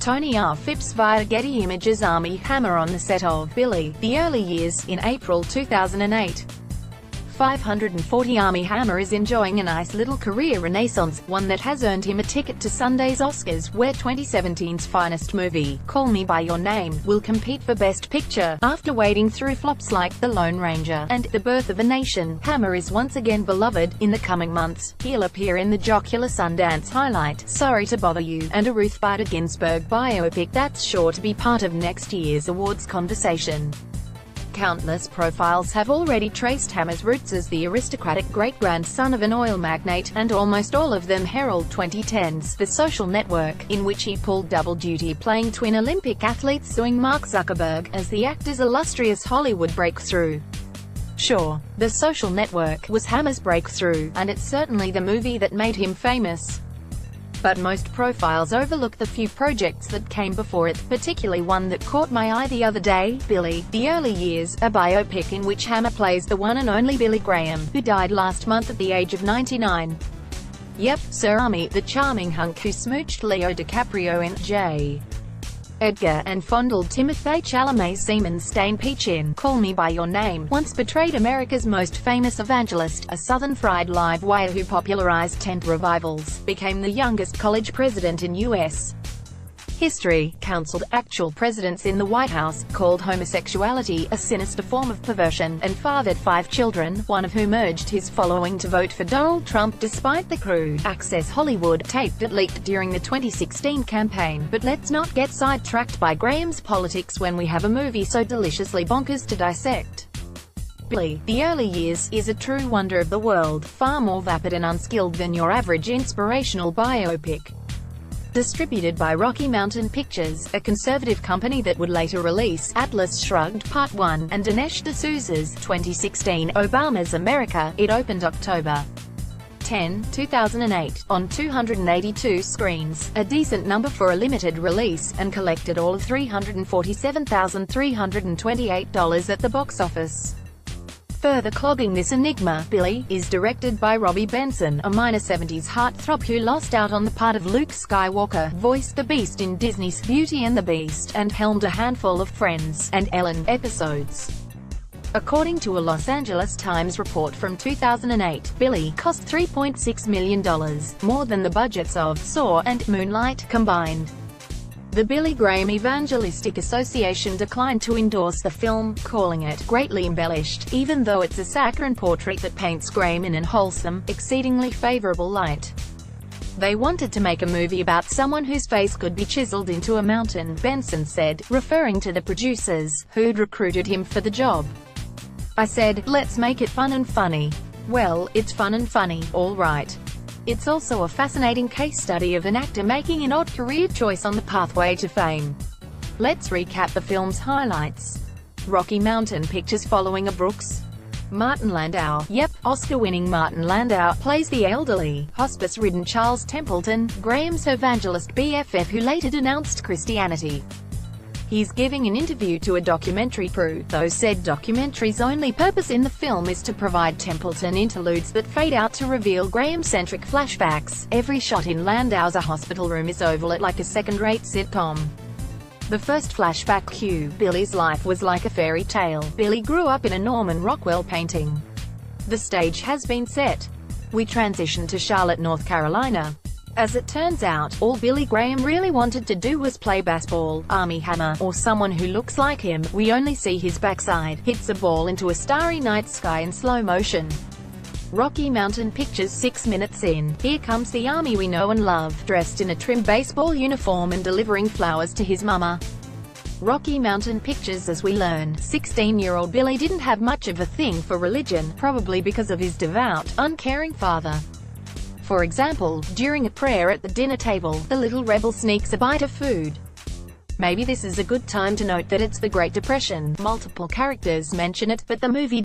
Tony R. Phipps via Getty Images. Armie Hammer on the set of Billy, The Early Years, in April 2008. 540 Armie Hammer is enjoying a nice little career renaissance, one that has earned him a ticket to Sunday's Oscars, where 2017's finest movie, Call Me By Your Name, will compete for Best Picture. After wading through flops like The Lone Ranger and The Birth of a Nation, Hammer is once again beloved. In the coming months, he'll appear in the jocular Sundance highlight, Sorry to Bother You, and a Ruth Bader Ginsburg biopic that's sure to be part of next year's awards conversation. Countless profiles have already traced Hammer's roots as the aristocratic great-grandson of an oil magnate, and almost all of them herald 2010's The Social Network, in which he pulled double duty playing twin Olympic athletes suing Mark Zuckerberg, as the actor's illustrious Hollywood breakthrough. Sure, The Social Network was Hammer's breakthrough, and it's certainly the movie that made him famous. But most profiles overlook the few projects that came before it, particularly one that caught my eye the other day, Billy, The Early Years, a biopic in which Hammer plays the one and only Billy Graham, who died last month at the age of 99. Yep, Sir Armie, the charming hunk who smooched Leo DiCaprio in J. Edgar and fondled Timothée Chalamet's semen stain peach in Call Me By Your Name, once betrayed America's most famous evangelist, a Southern Fried Live wire who popularized tent revivals, became the youngest college president in U.S. history, counseled actual presidents in the White House, called homosexuality a sinister form of perversion, and fathered 5 children, one of whom urged his following to vote for Donald Trump despite the crude Access Hollywood tape that leaked during the 2016 campaign. But let's not get sidetracked by Graham's politics when we have a movie so deliciously bonkers to dissect. Billy, The Early Years, is a true wonder of the world, far more vapid and unskilled than your average inspirational biopic. Distributed by Rocky Mountain Pictures, a conservative company that would later release Atlas Shrugged Part 1, and Dinesh D'Souza's 2016 Obama's America, it opened October 10, 2008, on 282 screens, a decent number for a limited release, and collected all of $347,328 at the box office. Further clogging this enigma, Billy, is directed by Robbie Benson, a minor 70s heartthrob who lost out on the part of Luke Skywalker, voiced the Beast in Disney's Beauty and the Beast, and helmed a handful of Friends and Ellen episodes. According to a Los Angeles Times report from 2008, Billy cost $3.6 million, more than the budgets of Saw and Moonlight combined. The Billy Graham Evangelistic Association declined to endorse the film, calling it greatly embellished, even though it's a saccharine portrait that paints Graham in an wholesome, exceedingly favorable light. They wanted to make a movie about someone whose face could be chiseled into a mountain, Benson said, referring to the producers, who'd recruited him for the job. I said, let's make it fun and funny. Well, it's fun and funny, all right. It's also a fascinating case study of an actor making an odd career choice on the pathway to fame. Let's recap the film's highlights. Rocky Mountain Pictures following a Brooks. Martin Landau, yep, Oscar-winning Martin Landau, plays the elderly, hospice-ridden Charles Templeton, Graham's evangelist BFF who later denounced Christianity. He's giving an interview to a documentary crew, though said documentary's only purpose in the film is to provide Templeton interludes that fade out to reveal Graham-centric flashbacks. Every shot in Landau's hospital room is overlit like a second-rate sitcom. The first flashback cue, Billy's life was like a fairy tale. Billy grew up in a Norman Rockwell painting. The stage has been set. We transition to Charlotte, North Carolina. As it turns out, all Billy Graham really wanted to do was play baseball. Armie Hammer, or someone who looks like him, we only see his backside, hits a ball into a starry night sky in slow motion. Rocky Mountain Pictures 6 minutes in, here comes the Armie we know and love, dressed in a trim baseball uniform and delivering flowers to his mama. Rocky Mountain Pictures. As we learn, 16-year-old Billy didn't have much of a thing for religion, probably because of his devout, uncaring father. For example, during a prayer at the dinner table, the little rebel sneaks a bite of food. Maybe this is a good time to note that it's the Great Depression. Multiple characters mention it, but the movie